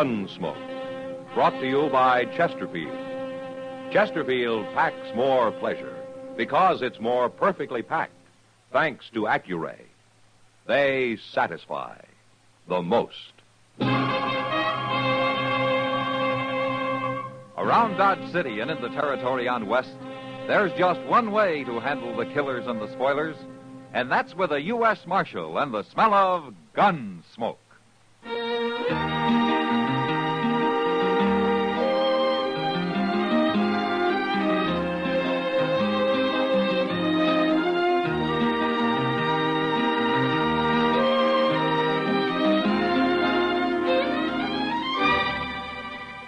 Gunsmoke, brought to you by Chesterfield. Chesterfield packs more pleasure because it's more perfectly packed, thanks to Accuray. They satisfy the most. Around Dodge City and in the territory on West, there's just one way to handle the killers and the spoilers, and that's with a U.S. Marshal and the smell of Gunsmoke.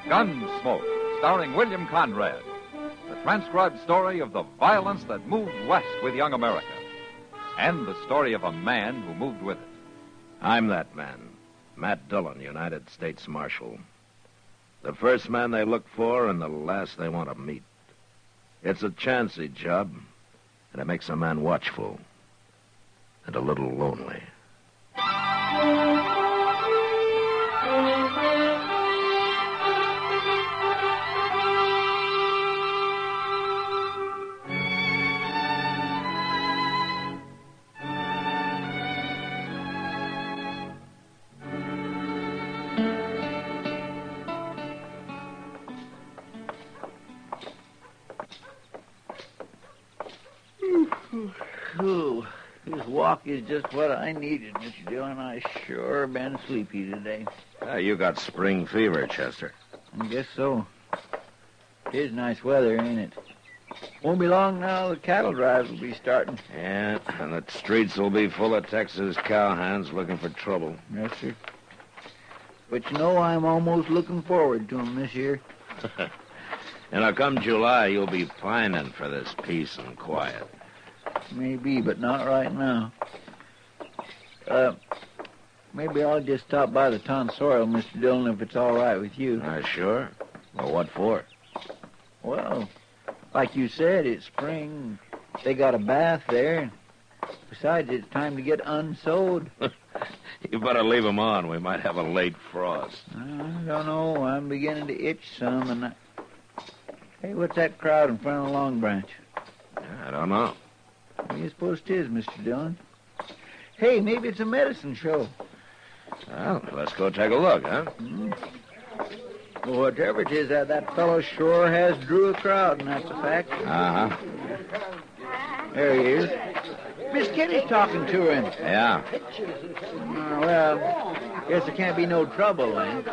Gunsmoke, starring William Conrad. The transcribed story of the violence that moved west with young America. And the story of a man who moved with it. I'm that man, Matt Dillon, United States Marshal. The first man they look for and the last they want to meet. It's a chancy job, and it makes a man watchful and a little lonely. This walk is just what I needed, Mr. Dillon. I sure been sleepy today. You got spring fever, Chester. I guess so. It is nice weather, ain't it? Won't be long now the cattle drives will be starting. Yeah, and the streets will be full of Texas cowhands looking for trouble. Yes, sir. But you know, I'm almost looking forward to 'em this year. Come July, you'll be pining for this peace and quiet. Maybe, but not right now. Maybe I'll just stop by the townsfolk, Mr. Dillon, if it's all right with you. Sure. Well, what for? Well, like you said, it's spring. They got a bath there. Besides, it's time to get unsewed. You better leave 'em on. We might have a late frost. I don't know. I'm beginning to itch some, and Hey, what's that crowd in front of the Long Branch? I don't know. What do you suppose it is, Mr. Dillon? Hey, maybe it's a medicine show. Well, let's go take a look, huh? Well, whatever it is, that fellow sure has drew a crowd, and that's a fact. Uh-huh. There he is. Miss Kitty's talking to him. Yeah. Well, guess there can't be no trouble, then.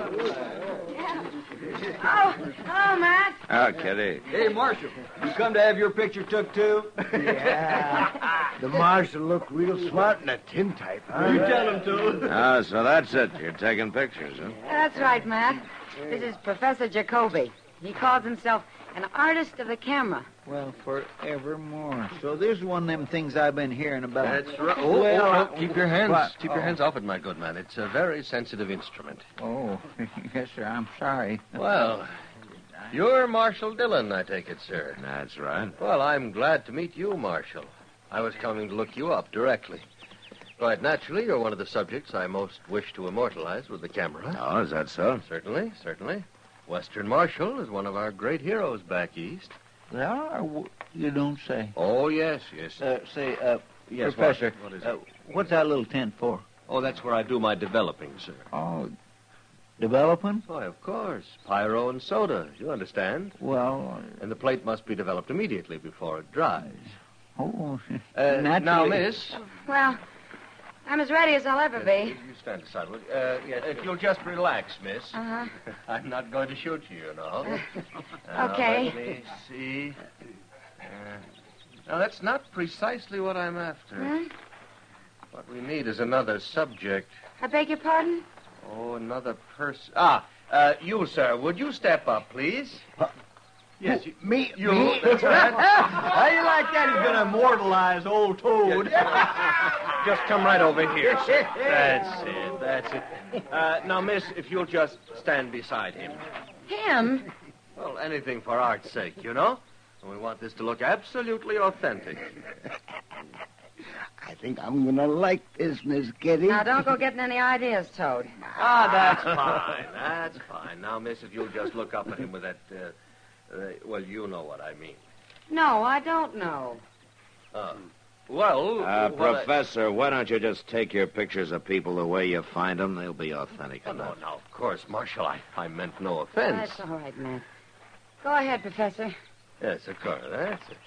Oh, hello, Matt. Oh, Kitty. Hey, Marshal, you come to have your picture took, too? Yeah. The Marshal looked real smart in that tintype, huh? You tell him to. Oh, so that's it. You're taking pictures, huh? That's right, Matt. This is Professor Jacoby. He calls himself an artist of the camera. Well, forevermore. So this is one of them things I've been hearing about. That's right. Keep your hands off it, my good man. It's a very sensitive instrument. Oh, yes, sir. I'm sorry. Well, you're Marshal Dillon, I take it, sir. That's right. Well, I'm glad to meet you, Marshal. I was coming to look you up directly. Quite naturally, you're one of the subjects I most wish to immortalize with the camera. Oh, is that so? Certainly. Western Marshal is one of our great heroes back east. Yeah, you don't say. Oh, yes. Yes, Professor, what is it? What's that little tent for? Oh, that's where I do my developing, sir. Oh, developing? Why, of course. Pyro and soda, you understand. Well... And the plate must be developed immediately before it dries. Oh, now, miss... Well, I'm as ready as I'll ever be. You stand aside, will you? If you'll just relax, miss. Uh-huh. I'm not going to shoot you, know. Okay. Let me see. Now, that's not precisely what I'm after. Huh? What we need is another subject. I beg your pardon? Oh, another person. You, sir, would you step up, please? Yes, me. That's right. How you like that? He's going to immortalize old Toad. Just come right over here. That's it. Now, miss, if you'll just stand beside him. Him? Well, anything for art's sake, you know? And we want this to look absolutely authentic. I think I'm going to like this, Miss Kitty. Now, don't go getting any ideas, Toad. Ah, that's fine. That's fine. Now, miss, if you'll just look up at him with that, well, you know what I mean. No, I don't know. Well... Professor, why don't you just take your pictures of people the way you find them? They'll be authentic enough. No, of course, Marshal. I meant no offense. That's all right, Matt. Go ahead, Professor. Yes, of course. That's it.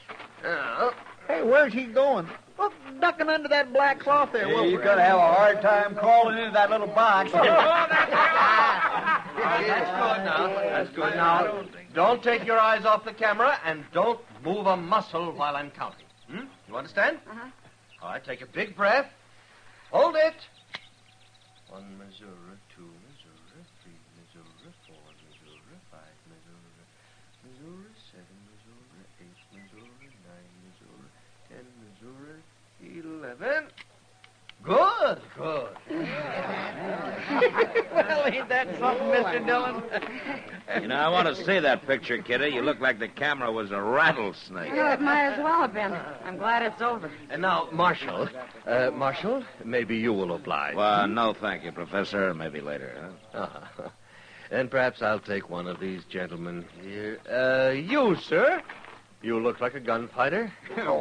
Hey, where's he going? Look, ducking under that black cloth there. Hey, you're going to have a hard time crawling into that little box. That's good now. That's good now. Don't take your eyes off the camera and don't move a muscle while I'm counting. You understand? Uh-huh. All right, take a big breath. Hold it. 1 Missouri, 2 Missouri, 3 Missouri, 4 Missouri, 5 Missouri, Missouri, 7 Missouri, 8 Missouri, 9 Missouri, 10 Missouri, 11. Good. Well, ain't that something, Mr. Dillon? You know, I want to see that picture, Kitty. You look like the camera was a rattlesnake. Well, it might as well have been. I'm glad it's over. And now, Marshal, maybe you will oblige. Well, no, thank you, Professor. Maybe later, huh? And perhaps I'll take one of these gentlemen here. You, sir. You look like a gunfighter. Grubbs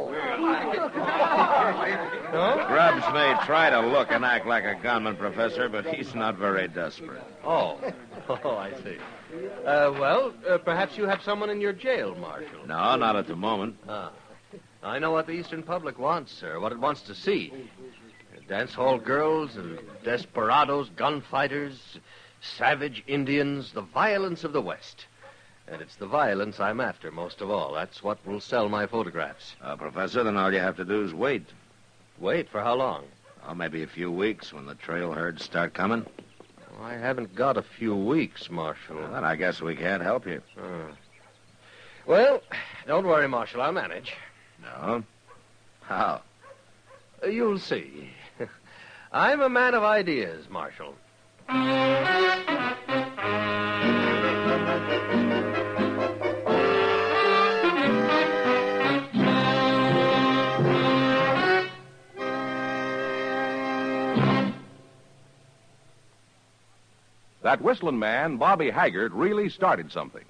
may try to look and act like a gunman, Professor, but he's not very desperate. Oh, I see. Perhaps you have someone in your jail, Marshal. No, not at the moment. I know what the Eastern public wants, sir, what it wants to see. Dance hall girls and desperados, gunfighters, savage Indians, the violence of the West. And it's the violence I'm after most of all. That's what will sell my photographs. Professor, then all you have to do is wait. Wait for how long? Oh, maybe a few weeks when the trail herds start coming. I haven't got a few weeks, Marshal. Well, then I guess we can't help you. Well, don't worry, Marshal. I'll manage. No? How? You'll see. I'm a man of ideas, Marshal. That whistling man, Bobby Haggart, really started something.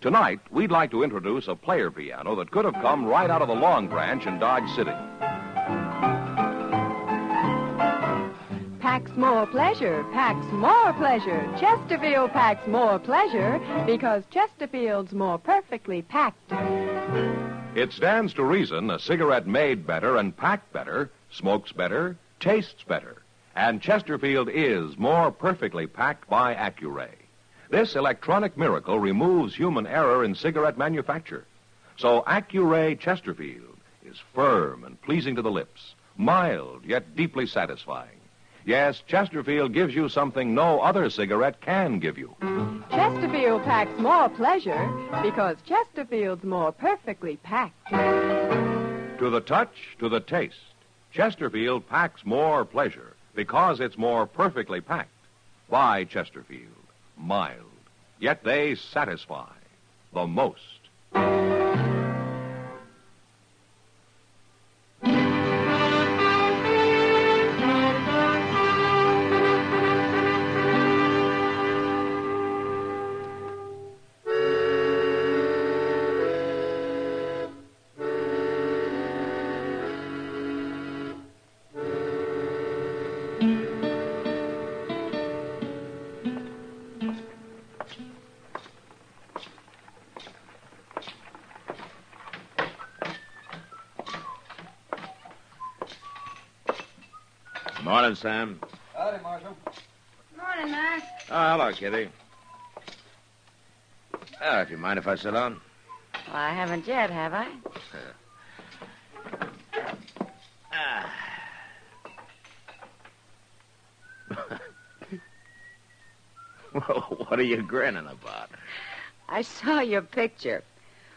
Tonight, we'd like to introduce a player piano that could have come right out of the Long Branch in Dodge City. Packs more pleasure, packs more pleasure. Chesterfield packs more pleasure because Chesterfield's more perfectly packed. It stands to reason a cigarette made better and packed better, smokes better, tastes better. And Chesterfield is more perfectly packed by Accuray. This electronic miracle removes human error in cigarette manufacture. So Accuray Chesterfield is firm and pleasing to the lips, mild yet deeply satisfying. Yes, Chesterfield gives you something no other cigarette can give you. Chesterfield packs more pleasure because Chesterfield's more perfectly packed. To the touch, to the taste, Chesterfield packs more pleasure because it's more perfectly packed. By Chesterfield, mild, yet they satisfy the most. Morning, Sam. Howdy, Marshal. Morning, Matt. Oh, hello, Kitty. If you mind if I sit down? Well, I haven't yet, have I? Well, what are you grinning about? I saw your picture.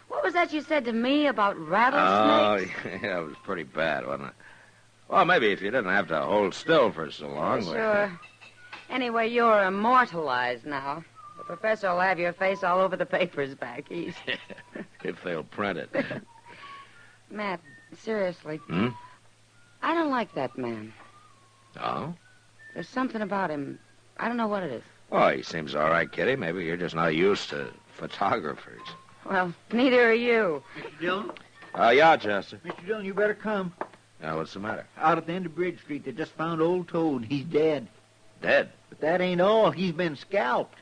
What was that you said to me about rattlesnakes? Oh, yeah, it was pretty bad, wasn't it? Well, maybe if you didn't have to hold still for so long. Sure. Anyway, you're immortalized now. The professor will have your face all over the papers back east. If they'll print it. Matt, seriously. I don't like that man. Oh? There's something about him. I don't know what it is. Oh, he seems all right, Kitty. Maybe you're just not used to photographers. Well, neither are you. Mr. Dillon? Yeah, Chester. Mr. Dillon, you better come. What's the matter? Out at the end of Bridge Street, they just found old Toad. He's dead. Dead? But that ain't all. He's been scalped.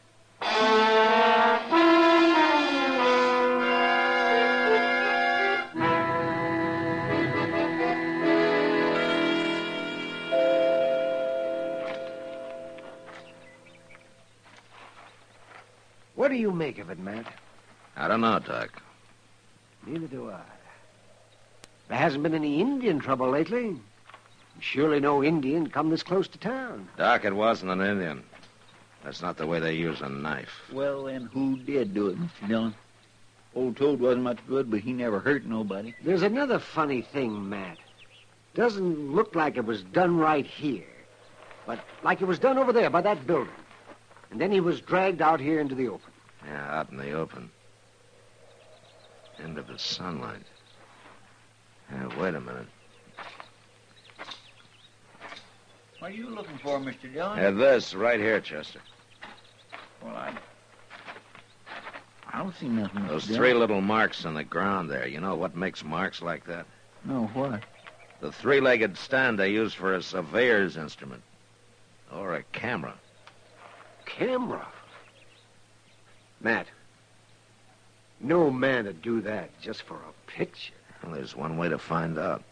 What do you make of it, Matt? I don't know, Doc. Neither do I. There hasn't been any Indian trouble lately. Surely no Indian come this close to town. Doc, it wasn't an Indian. That's not the way they use a knife. Well, then who did do it, Mr. Dillon? Old Toad wasn't much good, but he never hurt nobody. There's another funny thing, Matt. Doesn't look like it was done right here, but like it was done over there by that building. And then he was dragged out here into the open. Yeah, out in the open. Into the sunlight. Wait a minute. What are you looking for, Mr. Dillon? This, right here, Chester. Well, I don't see nothing. Those Mr. Dillon. three little marks on the ground there. You know what makes marks like that? No, what? The three-legged stand they use for a surveyor's instrument. Or a camera. Camera? Matt, no man would do that just for a picture. Well, there's one way to find out.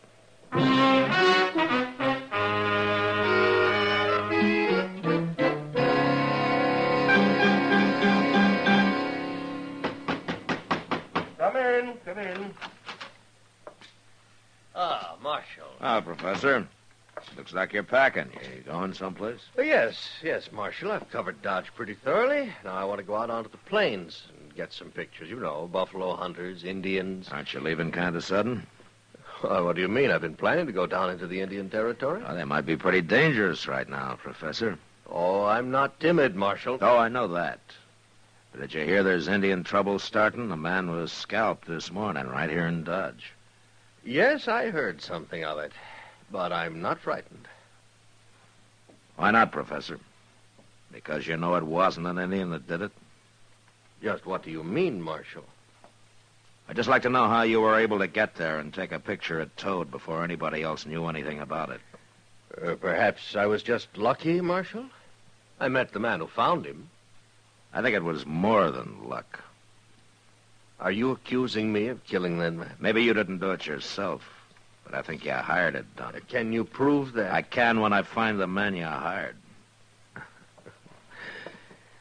Come in. Ah, Marshal. Professor. Looks like you're packing. You going someplace? Yes, Marshal. I've covered Dodge pretty thoroughly. Now I want to go out onto the plains and get some pictures. You know, buffalo hunters, Indians. Aren't you leaving kind of sudden? What do you mean? I've been planning to go down into the Indian territory. They might be pretty dangerous right now, Professor. Oh, I'm not timid, Marshal. Oh, I know that. But did you hear there's Indian trouble starting? A man was scalped this morning right here in Dodge. Yes, I heard something of it. But I'm not frightened. Why not, Professor? Because you know it wasn't an Indian that did it? Just what do you mean, Marshal? I'd just like to know how you were able to get there and take a picture of Toad before anybody else knew anything about it. Perhaps I was just lucky, Marshal. I met the man who found him. I think it was more than luck. Are you accusing me of killing that man? Maybe you didn't do it yourself, but I think you hired it done. Can you prove that? I can when I find the men you hired.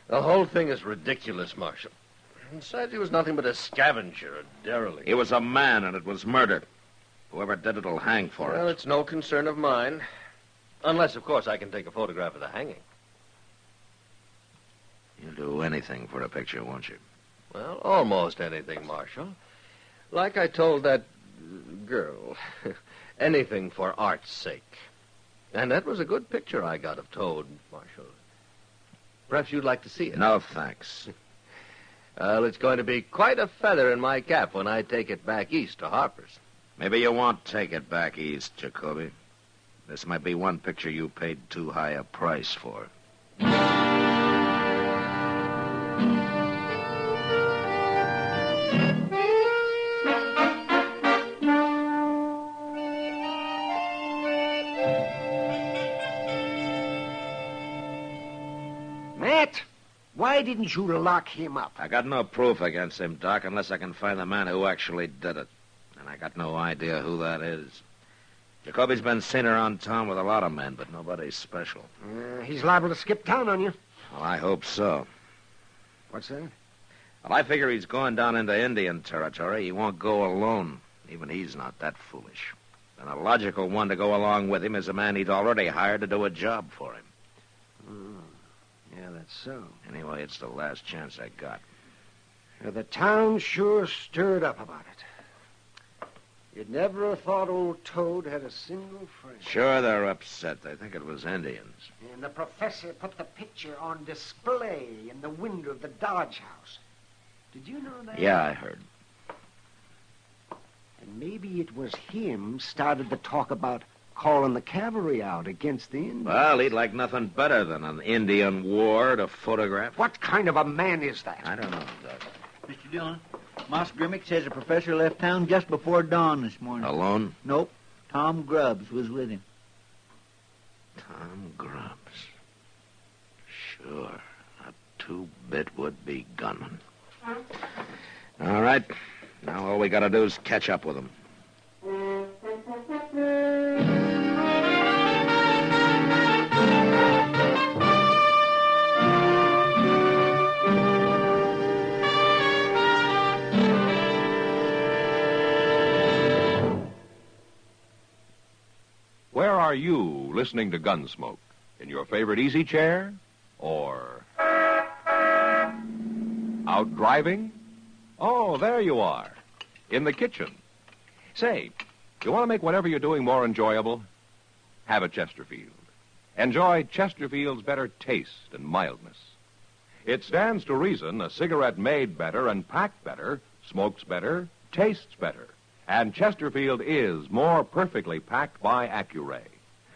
The whole thing is ridiculous, Marshal. Besides, he was nothing but a scavenger, a derelict. He was a man, and it was murder. Whoever did it will hang for Well, it. it's no concern of mine. Unless, of course, I can take a photograph of the hanging. You'll do anything for a picture, won't you? Well, almost anything, Marshal. Like I told that girl. Anything for art's sake. And that was a good picture I got of Toad, Marshal. Perhaps you'd like to see it. No, thanks. Well, it's going to be quite a feather in my cap when I take it back east to Harper's. Maybe you won't take it back east, Jacoby. This might be one picture you paid too high a price for. Matt, why didn't you lock him up? I got no proof against him, Doc, unless I can find the man who actually did it. And I got no idea who that is. Jacoby's been seen around town with a lot of men, but nobody special. He's liable to skip town on you. Well, I hope so. What's that? Well, I figure he's going down into Indian territory. He won't go alone. Even he's not that foolish. And a logical one to go along with him is a man he'd already hired to do a job for him. Yeah, that's so. Anyway, it's the last chance I got. The town sure stirred up about it. You'd never have thought old Toad had a single friend. Sure, they're upset. They think it was Indians. And the professor put the picture on display in the window of the Dodge house. Did you know that? Yeah, I heard. And maybe it was him started the talk about calling the cavalry out against the Indians. Well, he'd like nothing better than an Indian war to photograph. What kind of a man is that? I don't know, Doug. Mr. Dillon, Moss Grimmick says the professor left town just before dawn this morning. Alone? Nope. Tom Grubbs was with him. Tom Grubbs. Sure. A two-bit would-be gunman. All right. Now all we gotta do is catch up with him. Where are you listening to Gunsmoke? In your favorite easy chair? Or out driving? Oh, there you are. In the kitchen. Say, you want to make whatever you're doing more enjoyable? Have a Chesterfield. Enjoy Chesterfield's better taste and mildness. It stands to reason a cigarette made better and packed better, smokes better, tastes better. And Chesterfield is more perfectly packed by Accuray.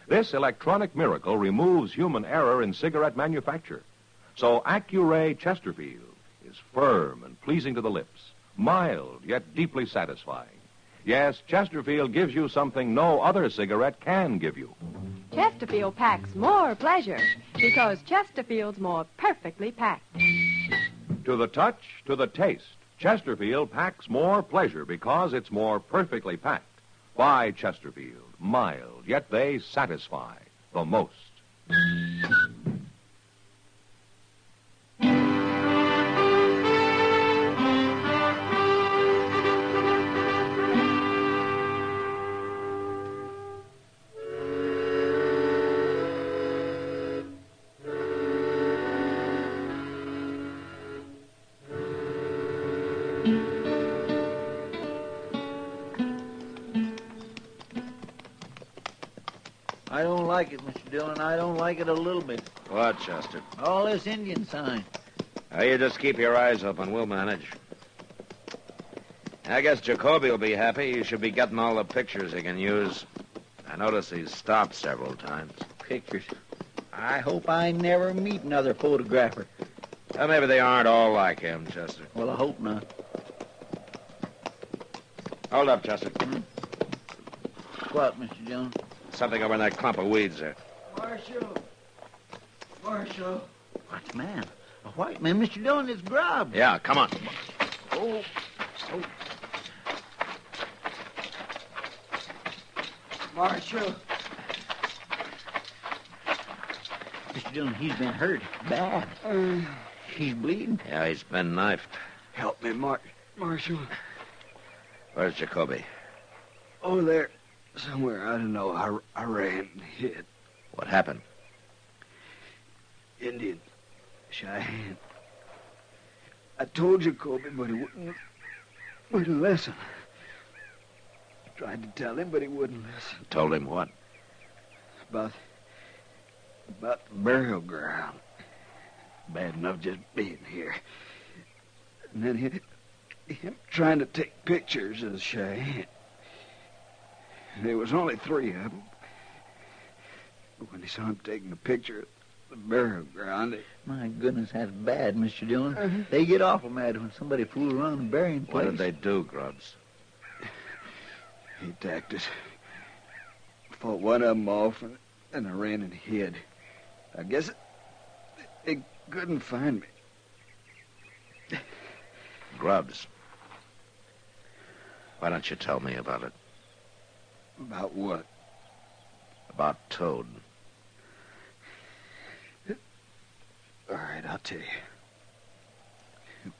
This electronic miracle removes human error in cigarette manufacture. So Accuray Chesterfield is firm and pleasing to the lips, mild yet deeply satisfying. Yes, Chesterfield gives you something no other cigarette can give you. Chesterfield packs more pleasure because Chesterfield's more perfectly packed. To the touch, to the taste, Chesterfield packs more pleasure because it's more perfectly packed. By Chesterfield, mild, yet they satisfy the most. I don't like it, Mr. Dillon. I don't like it a little bit. What, Chester? All this Indian sign. You just keep your eyes open. We'll manage. I guess Jacoby will be happy. He should be getting all the pictures he can use. I notice he's stopped several times. Pictures. I hope I never meet another photographer. Well, maybe they aren't all like him, Chester. Well, I hope not. Hold up, Chester. What, Mr. Dillon? Something over in that clump of weeds there. Marshal. Marshal. What man? A white man, Mr. Dillon, is Grubbs. Yeah, come on. Oh. Marshal. Mr. Dillon, he's been hurt. Bad. He's bleeding. Yeah, he's been knifed. Help me, Marshal. Where's Jacoby? Oh, there. Somewhere, I don't know. I ran and hid. What happened? Indian. Cheyenne. I told Jacoby, but he wouldn't listen. Tried to tell him, but he wouldn't listen. Told him what? About the burial ground. Bad enough just being here. And then him trying to take pictures of Cheyenne. There was only 3 of them. But when they saw him taking a picture of the burial ground, My goodness, that's bad, Mr. Dillon. They get awful mad when somebody fools around a burying place. What did they do, Grubbs? he attacked us. Fought one of them off, and I ran and hid. I guess they couldn't find me. Grubbs. Why don't you tell me about it? About what? About Toad. All right, I'll tell you. The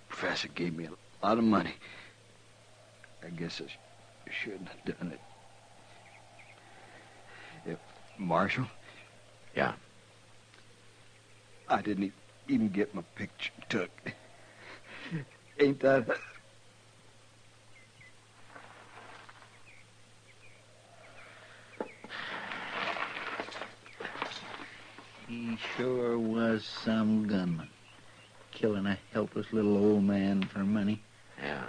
professor gave me a lot of money. I guess I shouldn't have done it. Marshal? Yeah. I didn't even get my picture took. Ain't that... He sure was some gunman. Killing a helpless little old man for money. Yeah.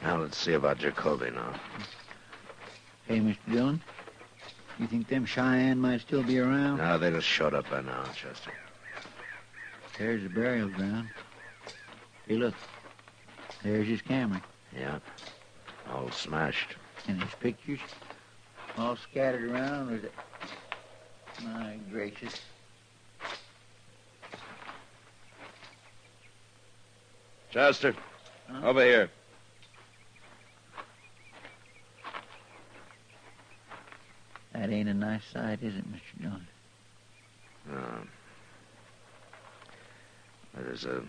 Now let's see about Jacoby now. Hey, Mr. Dillon, you think them Cheyenne might still be around? No, they just showed up by now, Chester. There's the burial ground. Hey, look. There's his camera. Yeah. All smashed. And his pictures all scattered around with it. My gracious. Chester, Huh? over here. That ain't a nice sight, is it, Mr. Dillon? No. There's a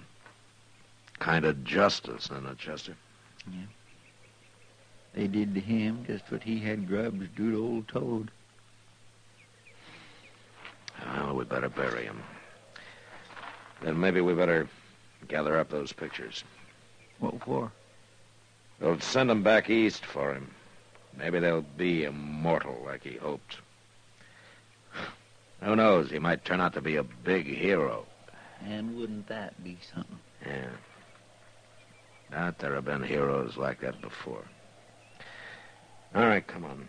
kind of justice in it, Chester. Yeah. They did to him just what he had grubs do to old Toad. Well, we better bury him. Then maybe we better gather up those pictures. What for? We'll send them back east for him. Maybe they'll be immortal like he hoped. Who knows? He might turn out to be a big hero. And wouldn't that be something? Yeah. Not there have been heroes like that before. All right, come on.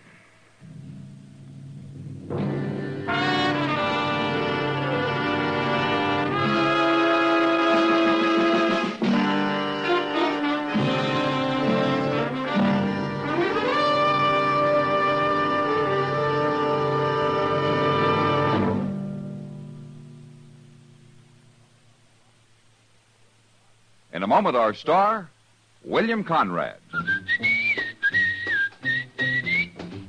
In a moment, our star, William Conrad.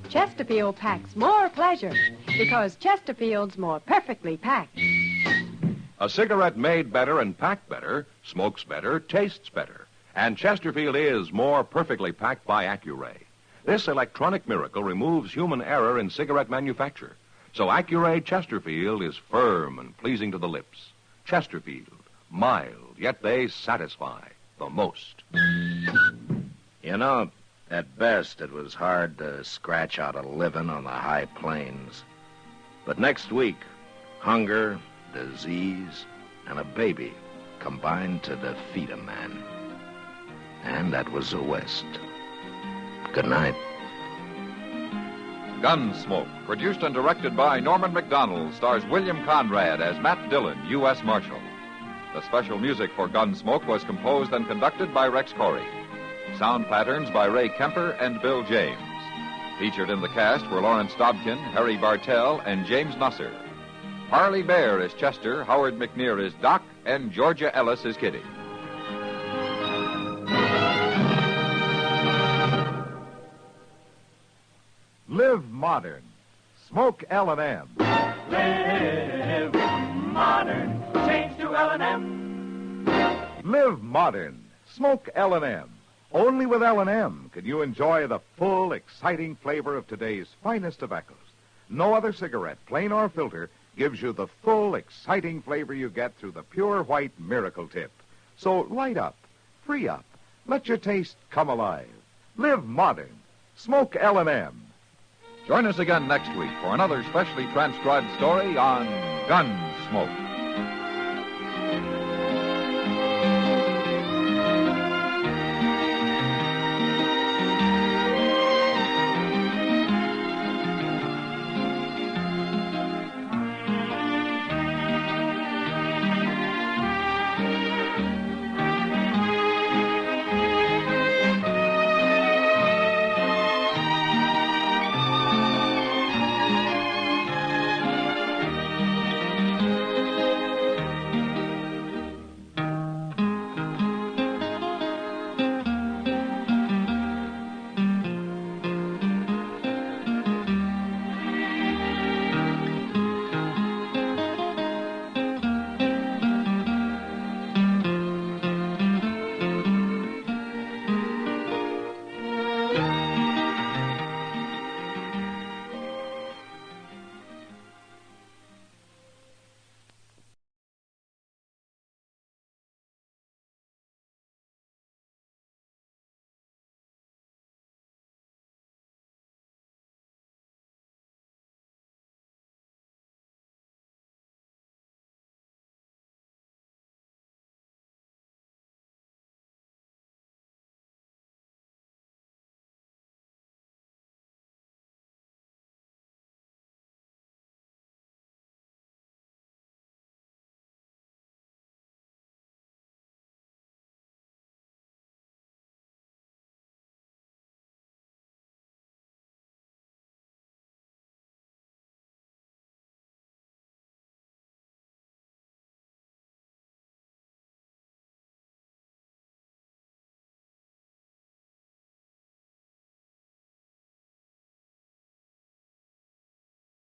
Chesterfield packs more pleasure because Chesterfield's more perfectly packed. A cigarette made better and packed better, smokes better, tastes better. And Chesterfield is more perfectly packed by Accuray. This electronic miracle removes human error in cigarette manufacture. So Accuray Chesterfield is firm and pleasing to the lips. Chesterfield, mild, yet they satisfy the most. You know, at best, it was hard to scratch out a living on the high plains. But next week, hunger, disease, and a baby combined to defeat a man. And that was the West. Good night. Gunsmoke, produced and directed by Norman Macdonnell, stars William Conrad as Matt Dillon, U.S. Marshal. The special music for Gunsmoke was composed and conducted by Rex Corey. Sound patterns by Ray Kemper and Bill James. Featured in the cast were Lawrence Dobkin, Harry Bartell, and James Nusser. Harley Bear is Chester, Howard McNear is Doc, and Georgia Ellis is Kitty. Live modern. Smoke L&M. Live modern. Change to L&M. Live modern. Smoke L&M. Only with L&M can you enjoy the full, exciting flavor of today's finest tobaccos. No other cigarette, plain or filter, gives you the full, exciting flavor you get through the pure white miracle tip. So light up, free up, let your taste come alive. Live modern. Smoke L&M. Join us again next week for another specially transcribed story on Gunsmoke.